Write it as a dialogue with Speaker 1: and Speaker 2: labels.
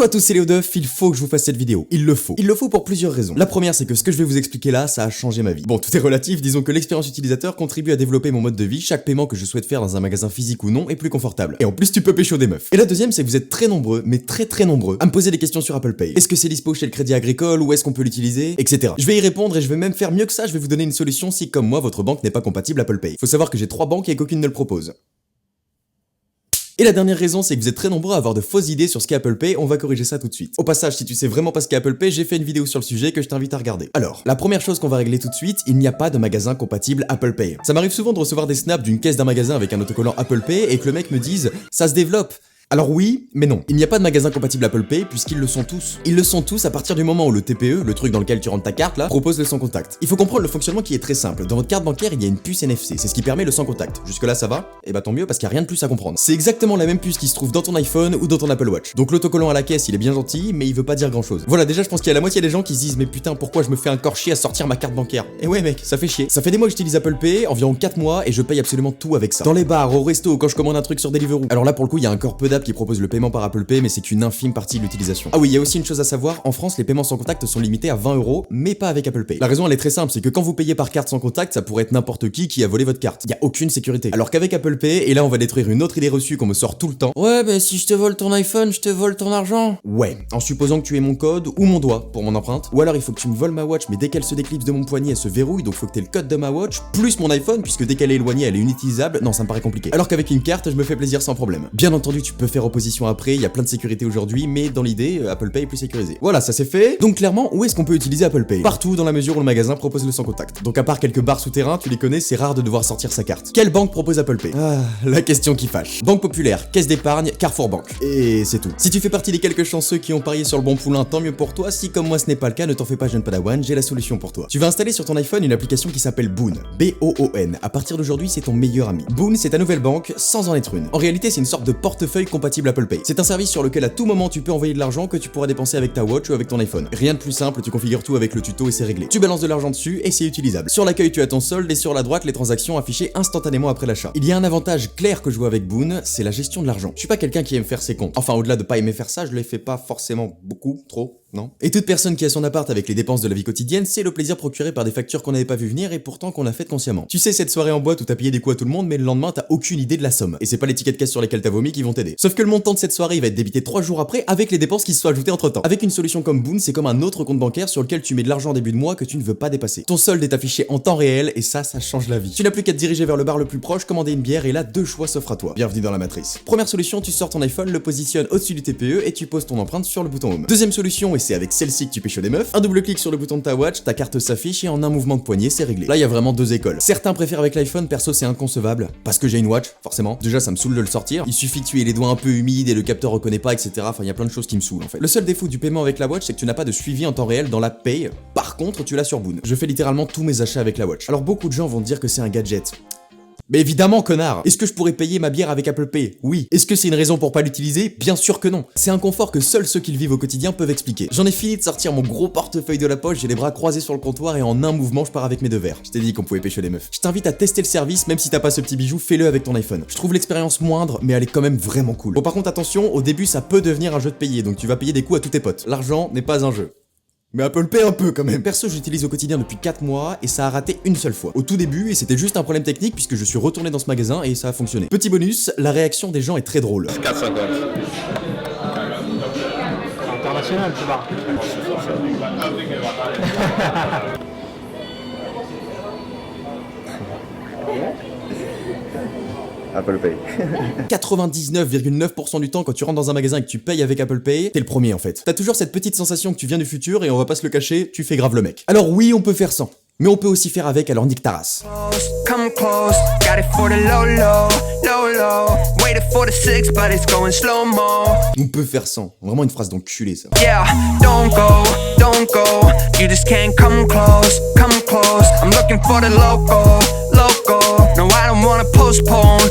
Speaker 1: Bonjour à tous, c'est Léo Duff, il faut que je vous fasse cette vidéo. Il le faut. Il le faut pour plusieurs raisons. La première, c'est que ce que je vais vous expliquer là, ça a changé ma vie. Bon, tout est relatif, disons que l'expérience utilisateur contribue à développer mon mode de vie, chaque paiement que je souhaite faire dans un magasin physique ou non est plus confortable. Et en plus, tu peux pécho des meufs. Et la deuxième, c'est que vous êtes très nombreux, mais très nombreux, à me poser des questions sur Apple Pay. Est-ce que c'est dispo chez le Crédit Agricole, ou est-ce qu'on peut l'utiliser, etc. Je vais y répondre et je vais même faire mieux que ça, je vais vous donner une solution si, comme moi, votre banque n'est pas compatible Apple Pay. Faut savoir que j'ai 3 banques et qu'aucune ne le propose. Et la dernière raison, c'est que vous êtes très nombreux à avoir de fausses idées sur ce qu'est Apple Pay, on va corriger ça tout de suite. Au passage, si tu sais vraiment pas ce qu'est Apple Pay, j'ai fait une vidéo sur le sujet que je t'invite à regarder. Alors, la première chose qu'on va régler tout de suite, il n'y a pas de magasin compatible Apple Pay. Ça m'arrive souvent de recevoir des snaps d'une caisse d'un magasin avec un autocollant Apple Pay et que le mec me dise « ça se développe ». Alors oui, mais non. Il n'y a pas de magasin compatible Apple Pay puisqu'ils le sont tous. Ils le sont tous à partir du moment où le TPE, le truc dans lequel tu rentres ta carte là, propose le sans contact. Il faut comprendre le fonctionnement qui est très simple. Dans votre carte bancaire, il y a une puce NFC, c'est ce qui permet le sans contact. Jusque là ça va? Et bah tant mieux parce qu'il n'y a rien de plus à comprendre. C'est exactement la même puce qui se trouve dans ton iPhone ou dans ton Apple Watch. Donc l'autocollant à la caisse, il est bien gentil, mais il veut pas dire grand chose. Voilà, déjà je pense qu'il y a la moitié des gens qui se disent mais putain pourquoi je me fais encore chier à sortir ma carte bancaire? Et ouais mec, ça fait chier. Ça fait des mois que j'utilise Apple Pay, environ 4 mois, et je paye absolument tout avec ça. Dans les bars, au resto, quand je commande un truc sur Deliveroo. Alors là pour le coup, il y a encore peu d'apps qui proposent le paiement par Apple Pay, mais c'est qu'une infime partie de l'utilisation. Ah oui, il y a aussi une chose à savoir, en France, les paiements sans contact sont limités à 20 €, mais pas avec Apple Pay. La raison, elle est très simple, c'est que quand vous payez par carte sans contact, ça pourrait être n'importe qui a volé votre carte. Il y a aucune sécurité. Alors qu'avec Apple Pay, et là on va détruire une autre idée reçue qu'on me sort tout le temps. Ouais, bah si je te vole ton iPhone, je te vole ton argent. Ouais, en supposant que tu aies mon code ou mon doigt pour mon empreinte. Ou alors il faut que tu me voles ma watch, mais dès qu'elle se déclipse de mon poignet, elle se verrouille, donc faut que t'aies le code de ma watch, plus mon iPhone, puisque dès qu'elle est éloignée, elle est inutilisable. Non, ça me paraît compliqué. Alors qu'avec une carte, je me fais plaisir sans problème. Bien entendu, tu peux faire opposition après, il y a plein de sécurité aujourd'hui, mais dans l'idée, Apple Pay est plus sécurisé. Voilà, ça c'est fait. Donc clairement, où est-ce qu'on peut utiliser Apple Pay? Partout dans la mesure où le magasin propose le sans contact. Donc à part quelques bars souterrains, tu les connais, c'est rare de devoir sortir sa carte. Quelle banque propose Apple Pay? Ah, la question qui fâche. Banque Populaire, Caisse d'épargne, Carrefour Banque. Et c'est tout. Si tu fais partie des quelques chanceux qui ont parié sur le bon poulain, tant mieux pour toi. Si comme moi ce n'est pas le cas, ne t'en fais pas jeune padawan, j'ai la solution pour toi. Tu vas installer sur ton iPhone une application qui s'appelle Boon. B-O-O-N. À partir d'aujourd'hui, c'est ton meilleur ami. Boon, c'est ta nouvelle banque, sans en être une. En réalité, c'est une sorte de portefeuille compatible Apple Pay. C'est un service sur lequel à tout moment tu peux envoyer de l'argent que tu pourras dépenser avec ta watch ou avec ton iPhone. Rien de plus simple, tu configures tout avec le tuto et c'est réglé. Tu balances de l'argent dessus et c'est utilisable. Sur l'accueil, tu as ton solde et sur la droite, les transactions affichées instantanément après l'achat. Il y a un avantage clair que je vois avec Boon, c'est la gestion de l'argent. Je suis pas quelqu'un qui aime faire ses comptes. Enfin, au-delà de pas aimer faire ça, je les fais pas forcément beaucoup, trop. Non. Et toute personne qui a son appart avec les dépenses de la vie quotidienne, c'est le plaisir procuré par des factures qu'on n'avait pas vu venir et pourtant qu'on a faites consciemment. Tu sais, cette soirée en boîte où t'as payé des coups à tout le monde, mais le lendemain t'as aucune idée de la somme. Et c'est pas les tickets de caisse sur lesquels t'as vomi qui vont t'aider. Sauf que le montant de cette soirée il va être débité 3 jours après avec les dépenses qui se sont ajoutées entre temps. Avec une solution comme Boon, c'est comme un autre compte bancaire sur lequel tu mets de l'argent en début de mois que tu ne veux pas dépasser. Ton solde est affiché en temps réel et ça change la vie. Tu n'as plus qu'à te diriger vers le bar le plus proche, commander une bière et là 2 choix s'offrent à toi. Bienvenue dans la matrice. Première solution, tu sors ton iPhone, le positionnes au-dessus du TPE et tu poses ton empreinte sur le bouton Home. Deuxième solution, et c'est avec celle-ci que tu pécho des meufs, un double clic sur le bouton de ta watch, ta carte s'affiche et en un mouvement de poignet c'est réglé. Là il y a vraiment 2 écoles. Certains préfèrent avec l'iPhone, perso c'est inconcevable, parce que j'ai une watch, forcément. Déjà ça me saoule de le sortir, il suffit que tu aies les doigts un peu humides et le capteur reconnaît pas, etc. Enfin il y a plein de choses qui me saoulent en fait. Le seul défaut du paiement avec la watch, c'est que tu n'as pas de suivi en temps réel dans la Pay. Par contre tu l'as sur Boon. Je fais littéralement tous mes achats avec la watch. Alors beaucoup de gens vont dire que c'est un gadget. Mais évidemment, connard! Est-ce que je pourrais payer ma bière avec Apple Pay? Oui. Est-ce que c'est une raison pour pas l'utiliser? Bien sûr que non. C'est un confort que seuls ceux qui le vivent au quotidien peuvent expliquer. J'en ai fini de sortir mon gros portefeuille de la poche, j'ai les bras croisés sur le comptoir et en un mouvement je pars avec mes 2 verres. Je t'ai dit qu'on pouvait pêcher les meufs. Je t'invite à tester le service, même si t'as pas ce petit bijou, fais-le avec ton iPhone. Je trouve l'expérience moindre, mais elle est quand même vraiment cool. Bon par contre attention, au début ça peut devenir un jeu de payer, donc tu vas payer des coups à tous tes potes. L'argent n'est pas un jeu. Mais Apple Pay un peu quand même. Perso, j'utilise au quotidien depuis 4 mois et ça a raté une seule fois. Au tout début, et c'était juste un problème technique puisque je suis retourné dans ce magasin et ça a fonctionné. Petit bonus, la réaction des gens est très drôle.
Speaker 2: 4,50.
Speaker 3: International, tu vois.
Speaker 2: Apple Pay.
Speaker 1: 99,9% du temps quand tu rentres dans un magasin et que tu payes avec Apple Pay, t'es le premier en fait. T'as toujours cette petite sensation que tu viens du futur et on va pas se le cacher, tu fais grave le mec. Alors oui, on peut faire sans. Mais on peut aussi faire avec, alors nique ta race.
Speaker 4: Come close, got it for the low, low, low, low. Waited for the 6, but it's going slow-mo.
Speaker 1: On peut faire sans. Vraiment une phrase d'enculé ça.
Speaker 4: Yeah, don't go, you just can't come close, come close. I'm looking for the local, local. No, I don't wanna postpone.